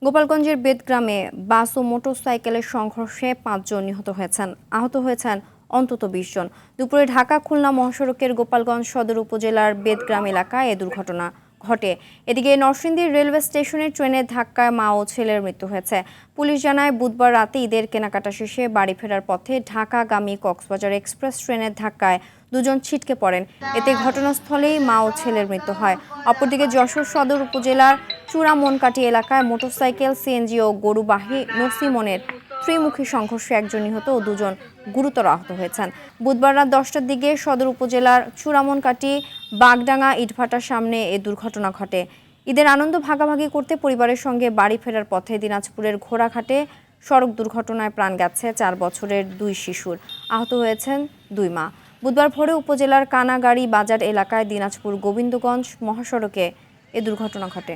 গোপালগঞ্জের বেদগ্রামে বাস ও মোটরসাইকেলের সংঘর্ষে ৫ জন নিহত হয়েছেন, আহত হয়েছেন অন্তত ২০ জন। দুপুরে ঢাকা-খুলনা মহাসড়কের গোপালগঞ্জ সদর উপজেলার বেদগ্রাম এলাকায় এ দুর্ঘটনা ঘটে। এদিকে নরসিংদী রেলওয়ে স্টেশনে ট্রেনের ধাক্কায় মা ও ছেলের মৃত্যু হয়েছে। পুলিশ জানায়, বুধবার রাতে ঈদের কেনাকাটা শেষে বাড়ি ফেরার পথে ঢাকাগামী কক্সবাজার এক্সপ্রেস ট্রেনের ধাক্কায় দুজন ছিটকে পড়েন। এতে ঘটনাস্থলেই মা ও ছেলের মৃত্যু হয়। অপরদিকে যশোর সদর উপজেলার চূড়ামনকাটি এলাকায় মোটরসাইকেল, সিএনজি ও গরুবাহী নসিমনের ত্রিমুখী সংঘর্ষে একজন নিহত ও দুজন গুরুতর আহত হয়েছেন। বুধবার রাত 10টার দিকে সদর উপজেলার চূড়ামনকাটি বাগডাঙ্গা ইটভাটার সামনে এ দুর্ঘটনা ঘটে। ঈদের আনন্দ ভাগাভাগি করতে পরিবারের সঙ্গে বাড়ি ফেরার পথে দিনাজপুরের ঘোড়াঘাটে সড়ক দুর্ঘটনায় প্রাণ গেছে ৪ বছরের ২ শিশুর, আহত হয়েছেন ২ মা। বুধবার ভোরে উপজেলার কানাগাড়ি বাজার এলাকায় দিনাজপুর গোবিন্দগঞ্জ মহাসড়কে এ দুর্ঘটনা ঘটে।